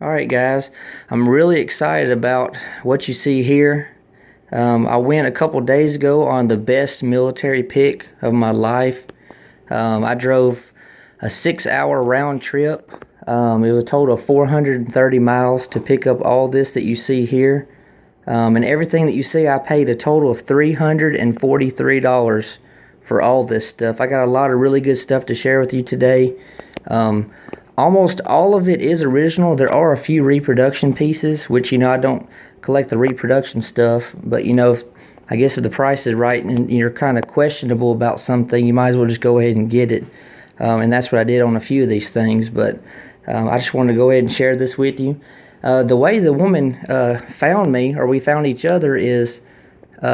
All right, guys, I'm really excited about what you see here. I went a couple days ago on the best military pick of my life. I drove a 6-hour round trip. It was a total of 430 miles to pick up all this that you see here. And everything that you see, I paid a total of $343 for all this stuff. I got a lot of really good stuff to share with you today. Almost all of it is original. There are a few reproduction pieces, which, I don't collect the reproduction stuff, but, I guess if the price is right and you're kind of questionable about something, you might as well just go ahead and get it. And that's what I did on a few of these things, but I just wanted to go ahead and share this with you. The way the woman found me, or we found each other, is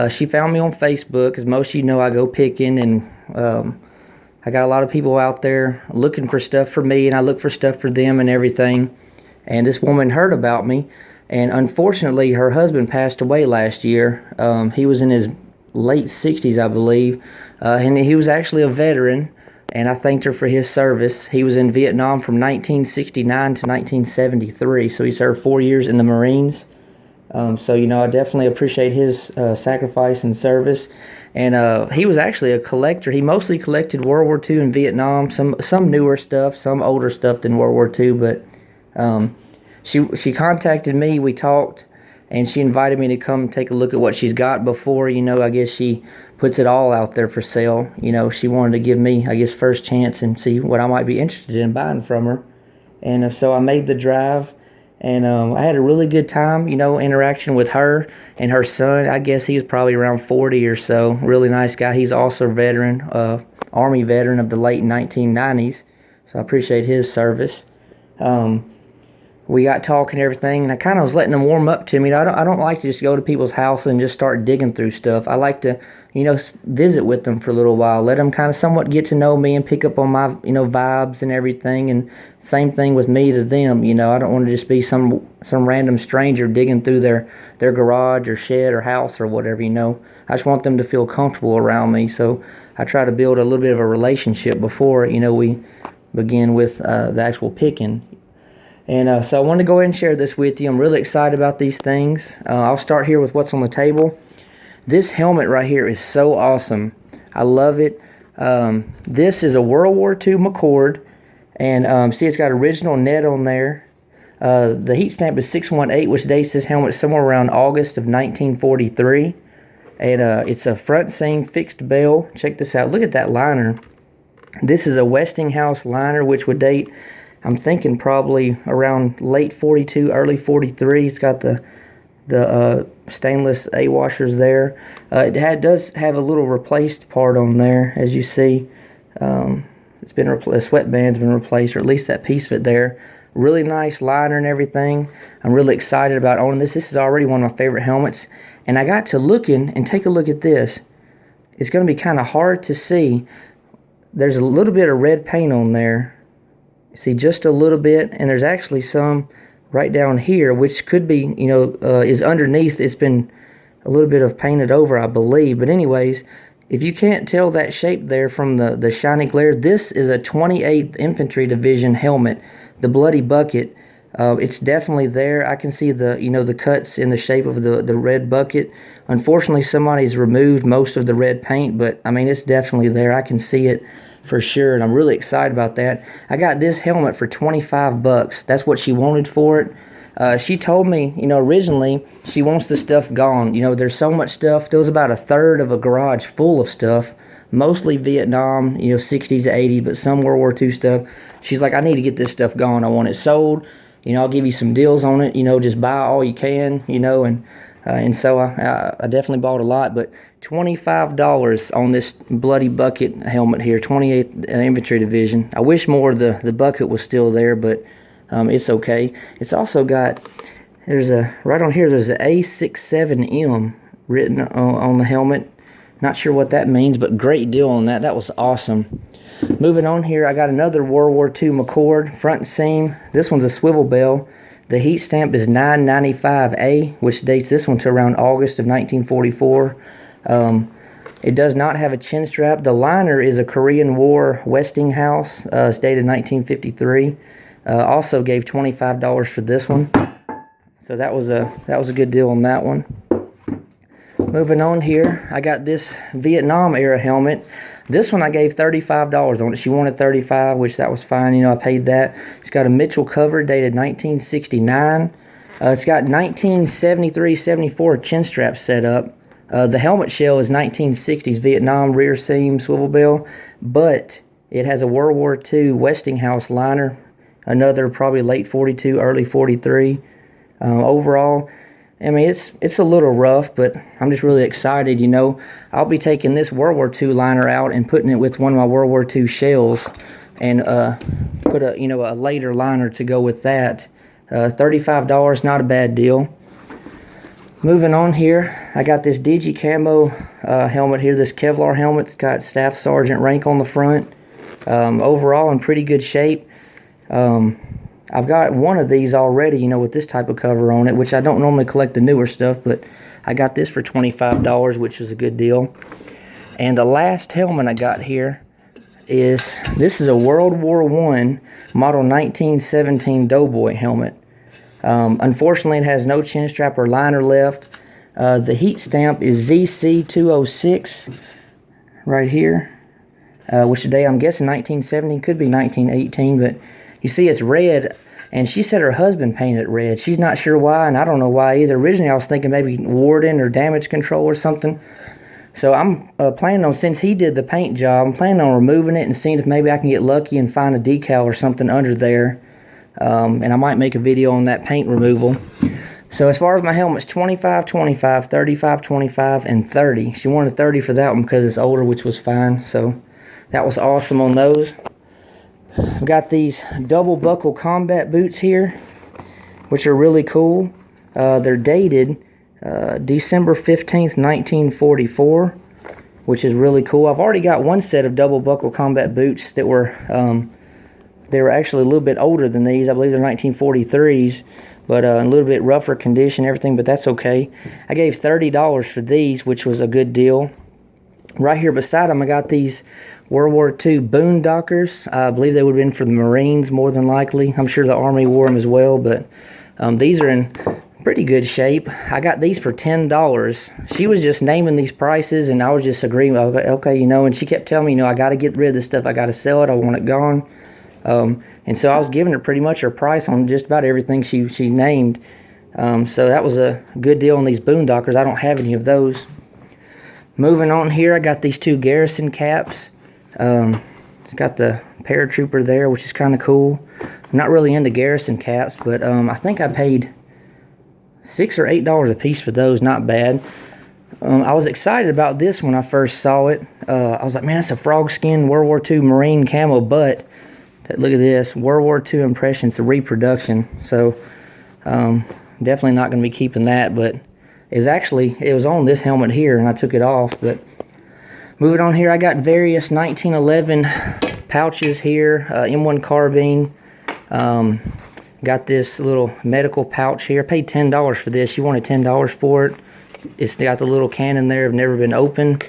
she found me on Facebook. As most of you know, I go picking, and I got a lot of people out there looking for stuff for me, and I look for stuff for them and everything. And this woman heard about me, and unfortunately, her husband passed away last year. He was in his late 60s, I believe, and he was actually a veteran, and I thanked her for his service. He was in Vietnam from 1969 to 1973, so he served 4 years in the Marines. So, I definitely appreciate his sacrifice and service. And he was actually a collector. He mostly collected World War II and Vietnam, some newer stuff, some older stuff than World War II. But she contacted me, we talked, and she invited me to come take a look at what she's got before, I guess she puts it all out there for sale. She wanted to give me, I guess, first chance and see what I might be interested in buying from her. And so I made the drive. And I had a really good time, interaction with her and her son. I guess he was probably around 40 or so. Really nice guy. He's also a veteran, Army veteran of the late 1990s. So I appreciate his service. We got talking and everything, and I kind of was letting them warm up to me. I don't like to just go to people's house and just start digging through stuff. I like to, visit with them for a little while, let them kind of somewhat get to know me and pick up on my, vibes and everything. And same thing with me to them. I don't want to just be some random stranger digging through their garage or shed or house or whatever. I just want them to feel comfortable around me. So I try to build a little bit of a relationship before, we begin with the actual picking. And so I wanted to go ahead and share this with you. I'm really excited about these things. I'll start here with what's on the table. This helmet right here is so awesome. I love it. This is a World War II McCord. And see, it's got original net on there. The heat stamp is 618, which dates this helmet somewhere around August of 1943. And it's a front seam fixed bell. Check this out. Look at that liner. This is a Westinghouse liner, which would date, I'm thinking, probably around late 42, early 43. It's got the stainless A washers there. It does have a little replaced part on there, as you see. It's been the sweatband's been replaced, or at least that piece of it there. Really nice liner and everything. I'm really excited about owning this. This is already one of my favorite helmets. And I got to looking and take a look at this. It's going to be kind of hard to see. There's a little bit of red paint on there. See, just a little bit, and there's actually some right down here, which could be, is underneath. It's been a little bit of painted over, I believe. But anyways, if you can't tell that shape there from the shiny glare, this is a 28th Infantry Division helmet, the Bloody Bucket. It's definitely there. I can see the cuts in the shape of the red bucket. Unfortunately, somebody's removed most of the red paint, but I mean, it's definitely there. I can see it for sure, and I'm really excited about that. I got this helmet for $25. That's what she wanted for it. She told me, originally she wants the stuff gone. There's so much stuff. There was about a third of a garage full of stuff, mostly Vietnam, 60s, 80s, but some World War II stuff. She's like, I need to get this stuff gone. I want it sold. I'll give you some deals on it. Just buy all you can, and so I definitely bought a lot, but $25 on this Bloody Bucket helmet here, 28th Infantry Division. I wish more of the bucket was still there, but it's okay. It's also got, right on here, there's an A67M written on the helmet. Not sure what that means, but great deal on that. That was awesome. Moving on here, I got another World War II McCord front seam. This one's a swivel bell. The heat stamp is 995A, which dates this one to around August of 1944. It does not have a chin strap. The liner is a Korean War Westinghouse, it's dated 1953. Also gave $25 for this one. So that was a good deal on that one. Moving on here, I got this Vietnam era helmet. This one I gave $35 on it. She wanted $35, which that was fine. You know, I paid that. It's got a Mitchell cover dated 1969. It's got 1973-74 chin strap set up. The helmet shell is 1960s Vietnam rear seam swivel bell, but it has a World War II Westinghouse liner. Another probably late 42, early 43. Overall, I mean, it's a little rough, but I'm just really excited. You know, I'll be taking this World War II liner out and putting it with one of my World War II shells, and put a later liner to go with that. $35, not a bad deal. Moving on here, I got this DG Camo helmet here. This Kevlar helmet. It's got Staff Sergeant rank on the front. Overall, in pretty good shape. I've got one of these already, you know, with this type of cover on it, which I don't normally collect the newer stuff, but I got this for $25, which is a good deal. And the last helmet I got here is, this is a World War I model 1917 Doughboy helmet. Unfortunately, it has no chin strap or liner left. The heat stamp is ZC206 right here, which today I'm guessing 1917, could be 1918, but you see it's red, and she said her husband painted it red. She's not sure why, and I don't know why either. Originally, I was thinking maybe warden or damage control or something. So I'm planning on, since he did the paint job, I'm planning on removing it and seeing if maybe I can get lucky and find a decal or something under there. And I might make a video on that paint removal. So as far as my helmets, 25, 25, 35, 25, and 30. She wanted 30 for that one because it's older, which was fine. So that was awesome on those. I've got these double buckle combat boots here, which are really cool. They're dated December 15th, 1944, which is really cool. I've already got one set of double buckle combat boots that were they were actually a little bit older than these. I believe they're 1943s, but a little bit rougher condition, everything, but that's okay. I gave $30 for these, which was a good deal. Right here beside them, I got these World War II Boondockers. I believe they would have been for the Marines, more than likely. I'm sure the Army wore them as well, but these are in pretty good shape. I got these for $10. She was just naming these prices, and I was just agreeing, okay, you know, and she kept telling me, you know, I got to get rid of this stuff. I got to sell it. I want it gone. And so I was giving her pretty much her price on just about everything she named. So that was a good deal on these Boondockers. I don't have any of those. Moving on here, I got these two Garrison caps. It's got the paratrooper there, which is kind of cool. I'm not really into Garrison caps, but I think I paid $6 or $8 a piece for those. Not bad. I was excited about this when I first saw it. I was like, man, that's a frog skin World War II Marine camo, but look at this, World War II impressions, the reproduction. So definitely not going to be keeping that, but it was on this helmet here, and I took it off. But moving on here, I got various 1911 pouches here, M1 carbine. Got this little medical pouch here. Paid $10 for this. She wanted $10 for it. It's got the little cannon there. Have never been opened.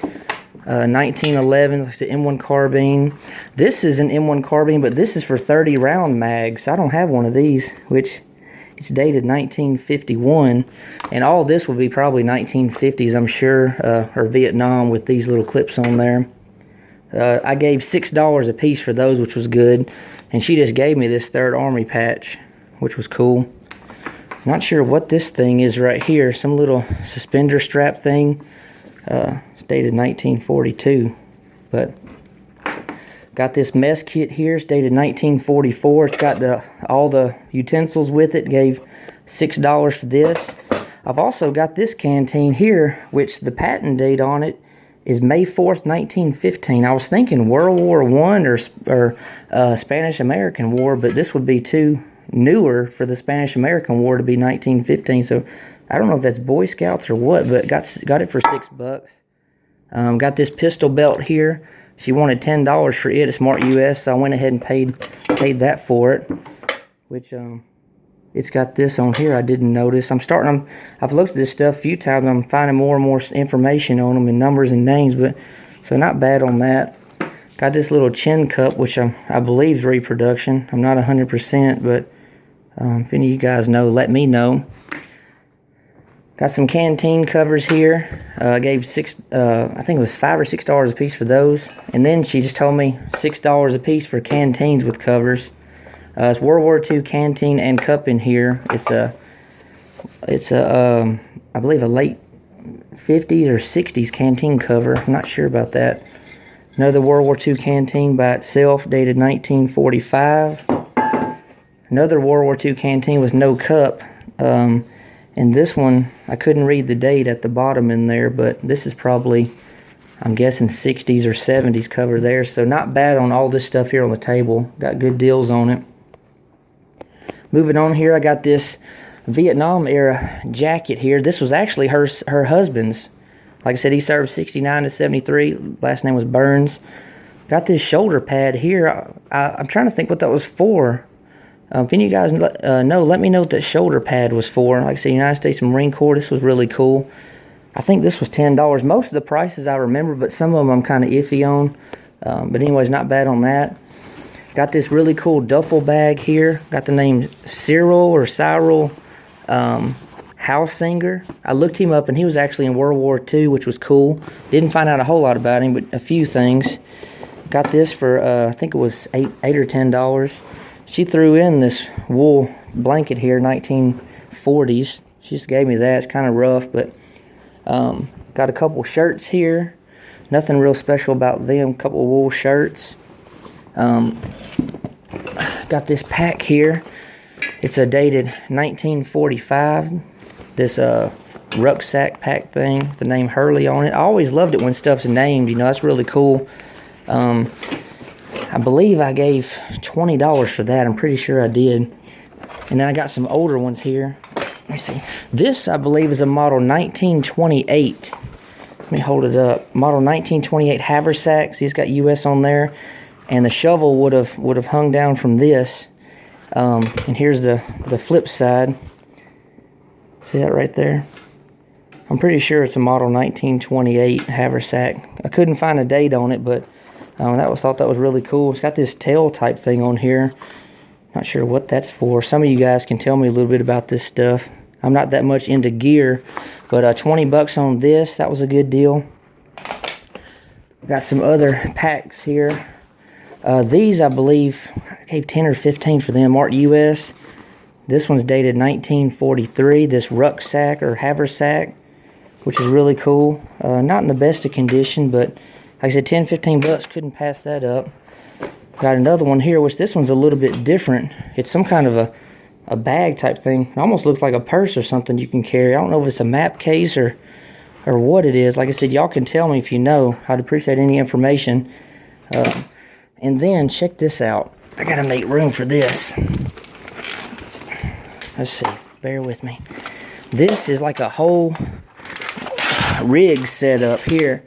1911, like I said, M1 carbine. This is an M1 carbine, but this is for 30 round mags. I don't have one of these, which it's dated 1951, and all this will be probably 1950s, I'm sure, or Vietnam, with these little clips on there. I gave $6 a piece for those, which was good, and she just gave me this 3rd Army patch, which was cool. Not sure what this thing is right here, some little suspender strap thing. It's dated 1942, but got this mess kit here. It's dated 1944. It's got all the utensils with it. Gave $6 for this. I've also got this canteen here, which the patent date on it is May 4th, 1915. I was thinking World War I or Spanish-American War, but this would be too newer for the Spanish-American War to be 1915. So I don't know if that's Boy Scouts or what, but got it for $6. Got this pistol belt here. She wanted $10 for it. It's marked US, so I went ahead and paid that for it. Which it's got this on here I didn't notice. I've looked at this stuff a few times. I'm finding more and more information on them and numbers and names, but so not bad on that. Got this little chin cup, which I believe is reproduction. I'm not 100%, but if any of you guys know, let me know. Got some canteen covers here. I gave I think it was $5 or $6 a piece for those. And then she just told me $6 a piece for canteens with covers. It's World War II canteen and cup in here. It's a I believe a late 50s or 60s canteen cover. I'm not sure about that. Another World War II canteen by itself, dated 1945. Another World War II canteen with no cup. And this one, I couldn't read the date at the bottom in there, but this is probably, I'm guessing 60s or 70s cover there. So not bad on all this stuff here on the table. Got good deals on it. Moving on here, I got this Vietnam era jacket here. This was actually her husband's. Like I said, he served 69 to 73. Last name was Burns. Got this shoulder pad here. I'm trying to think what that was for. If any of you guys know, let me know what that shoulder pad was for. Like I said, United States Marine Corps, this was really cool. I think this was $10. Most of the prices I remember, but some of them I'm kind of iffy on. But anyways, not bad on that. Got this really cool duffel bag here. Got the name Cyril Hausinger. I looked him up, and he was actually in World War II, which was cool. Didn't find out a whole lot about him, but a few things. Got this for, I think it was $8 or $10. She threw in this wool blanket here, 1940s. She just gave me that. It's kind of rough, but got a couple shirts here. Nothing real special about them. Couple of wool shirts. Got this pack here. It's a dated 1945. This rucksack pack thing with the name Hurley on it. I always loved it when stuff's named. You know, that's really cool. I believe I gave $20 for that. I'm pretty sure I did. And then I got some older ones here. Let me see. This, I believe, is a model 1928. Let me hold it up. Model 1928 haversack. See, it's got US on there. And the shovel would have hung down from this. And here's the flip side. See that right there? I'm pretty sure it's a model 1928 haversack. I couldn't find a date on it, but thought that was really cool. It's got this tail type thing on here. Not sure what that's for. Some of you guys can tell me a little bit about this stuff. I'm not that much into gear, but $20 on this. That was a good deal. Got some other packs here. These, I believe, I gave 10 or 15 for them. Marked US. This one's dated 1943. This rucksack or haversack, which is really cool. Not in the best of condition, but like I said, 10, 15 bucks, couldn't pass that up. Got another one here, which this one's a little bit different. It's some kind of a bag type thing. It almost looks like a purse or something you can carry. I don't know if it's a map case or what it is. Like I said, y'all can tell me if you know. I'd appreciate any information. And then, check this out. I gotta make room for this. Let's see. Bear with me. This is like a whole rig set up here.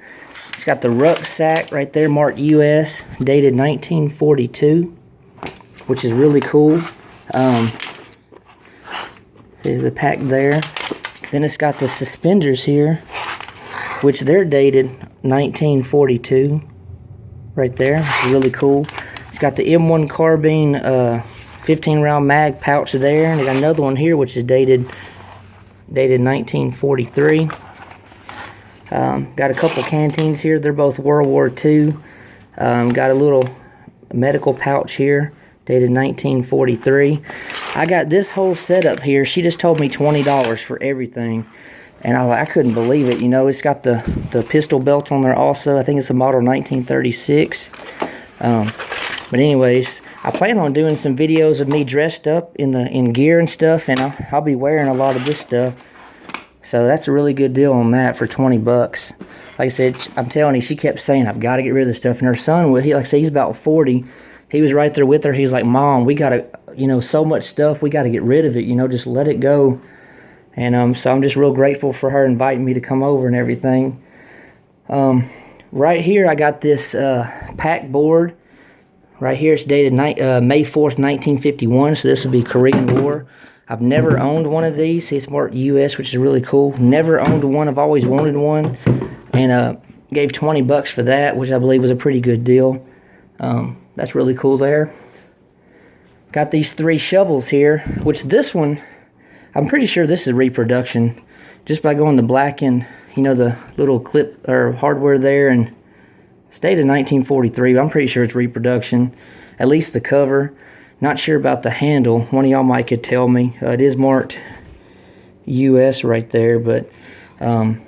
It's got the rucksack right there, marked US, dated 1942, which is really cool. There's the pack there. Then it's got the suspenders here, which they're dated 1942, right there, which is really cool. It's got the M1 carbine 15-round mag pouch there, and they got another one here, which is dated 1943. Got a couple canteens here. They're both World War II. Got a little medical pouch here, dated 1943. I got this whole setup here. She just told me $20 for everything, and I couldn't believe it. You know, it's got the pistol belt on there also. I think it's a model 1936. But anyways, I plan on doing some videos of me dressed up in gear and stuff, and I'll be wearing a lot of this stuff. So that's a really good deal on that for 20 bucks. Like I said, I'm telling you, she kept saying, I've got to get rid of this stuff. And her son, like I said, he's about 40. He was right there with her. He's like, Mom, we got to, so much stuff. We got to get rid of it. Just let it go. And so I'm just real grateful for her inviting me to come over and everything. Right here, I got this pack board. Right here, it's dated May 4th, 1951. So this will be Korean War. I've never owned one of these. See, it's marked US, which is really cool. Never owned one. I've always wanted one. And gave 20 bucks for that, which I believe was a pretty good deal. That's really cool there. Got these 3 shovels here, which this one, I'm pretty sure this is reproduction, just by going the black and, you know, the little clip or hardware there, and stayed in 1943. I'm pretty sure it's reproduction, at least the cover. Not sure about the handle. One of y'all might could tell me. It is marked US right there, but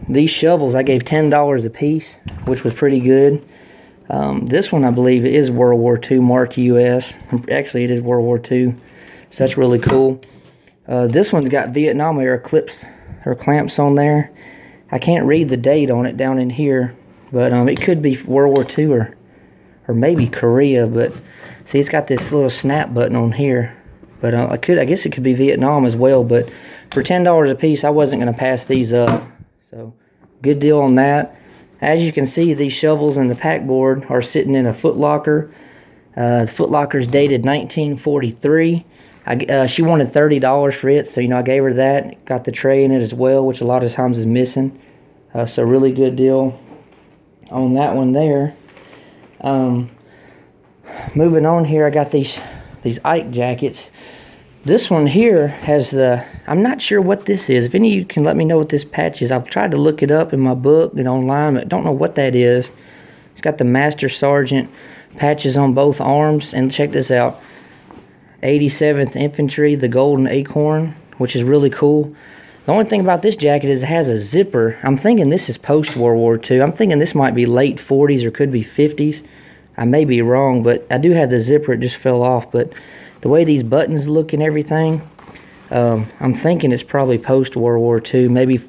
these shovels I gave $10 a piece, which was pretty good. This one I believe is World War II, marked US. Actually, it is World War II, so that's really cool. This one's got Vietnam era clips or clamps on there. I can't read the date on it down in here, but it could be World War II or maybe Korea. But see, it's got this little snap button on here. But I guess it could be Vietnam as well. But for $10 a piece, I wasn't going to pass these up. So good deal on that. As you can see, these shovels and the pack board are sitting in a Foot Locker. The Foot Locker's dated 1943. She wanted $30 for it, so you know I gave her that. Got the tray in it as well, which a lot of times is missing. So really good deal on that one there. Moving on here, I got these Ike jackets. This one here has the, I'm not sure what this is. If any of you can let me know what this patch is. I've tried to look it up in my book and online, but don't know what that is. It's got the Master Sergeant patches on both arms. And check this out. 87th Infantry, the Golden Acorn, which is really cool. The only thing about this jacket is it has a zipper. I'm thinking this is post-World War II. I'm thinking this might be late 40s or could be 50s. I may be wrong, but I do have the zipper. It just fell off, but the way these buttons look and everything, I'm thinking it's probably post-World War II, maybe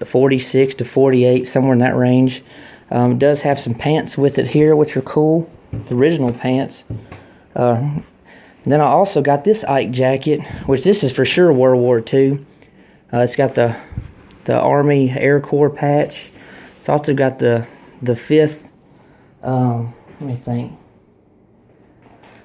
46 to 48, somewhere in that range. It does have some pants with it here, which are cool, the original pants. And then I also got this Ike jacket, which this is for sure World War II. It's got the Army Air Corps patch. It's also got the 5th, let me think.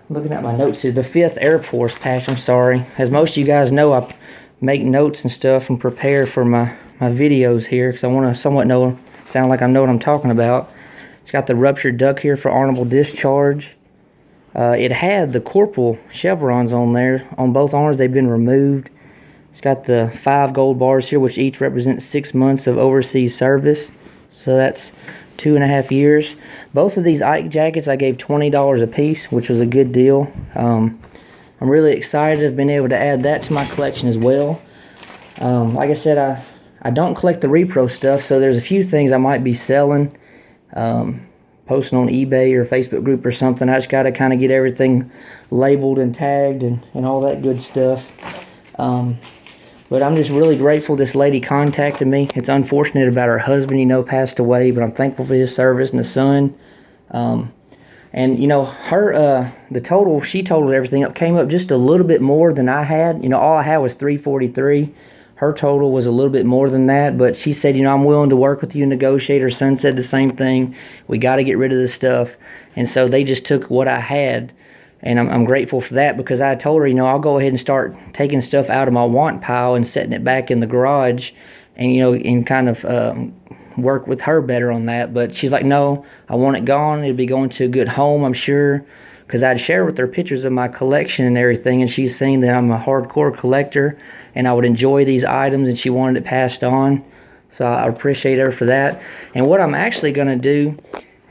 Looking at my notes here, the 5th Air Force patch, I'm sorry. As most of you guys know, I make notes and stuff and prepare for my videos here because I want to somewhat sound like I know what I'm talking about. It's got the ruptured duck here for honorable discharge. It had the corporal chevrons on there. On both arms, they've been removed. It's got the 5 gold bars here, which each represent 6 months of overseas service. So that's 2.5 years. Both of these Ike jackets I gave $20 a piece, which was a good deal. I'm really excited to have been able to add that to my collection as well. Like I said, I don't collect the repro stuff, so there's a few things I might be selling, posting on eBay or Facebook group or something. I just got to kind of get everything labeled and tagged and all that good stuff. But I'm just really grateful this lady contacted me. It's unfortunate about her husband, you know, passed away, but I'm thankful for his service and the son. And, you know, the total, she totaled everything up, came up just a little bit more than I had. You know, all I had was $343. Her total was a little bit more than that, but she said, you know, I'm willing to work with you and negotiate. Her son said the same thing. We got to get rid of this stuff. And so they just took what I had. And I'm grateful for that because I told her, you know, I'll go ahead and start taking stuff out of my want pile and setting it back in the garage and, you know, and kind of work with her better on that. But she's like, no, I want it gone. It'll be going to a good home, I'm sure. Because I'd share with her pictures of my collection and everything, and she's seen that I'm a hardcore collector and I would enjoy these items, and she wanted it passed on. So I appreciate her for that. And what I'm actually going to do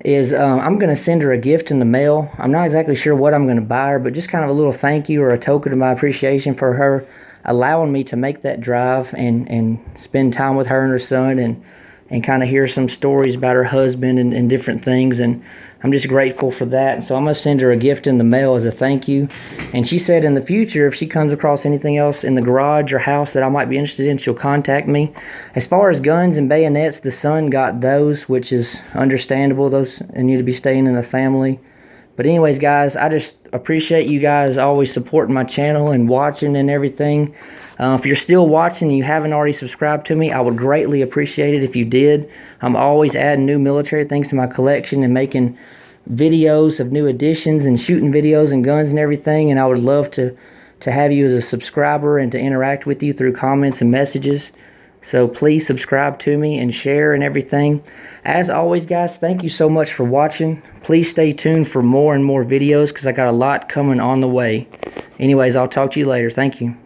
is I'm going to send her a gift in the mail. I'm not exactly sure what I'm going to buy her, but just kind of a little thank you or a token of my appreciation for her allowing me to make that drive and spend time with her and her son and kind of hear some stories about her husband and different things. And I'm just grateful for that. And so I'm going to send her a gift in the mail as a thank you. And she said in the future, if she comes across anything else in the garage or house that I might be interested in, she'll contact me. As far as guns and bayonets, the son got those, which is understandable. Those need to be staying in the family. But anyways, guys, I just appreciate you guys always supporting my channel and watching and everything. If you're still watching and you haven't already subscribed to me, I would greatly appreciate it if you did. I'm always adding new military things to my collection and making videos of new additions and shooting videos and guns and everything. And I would love to have you as a subscriber and to interact with you through comments and messages. So please subscribe to me and share and everything. As always, guys, thank you so much for watching. Please stay tuned for more and more videos because I got a lot coming on the way. Anyways, I'll talk to you later. Thank you.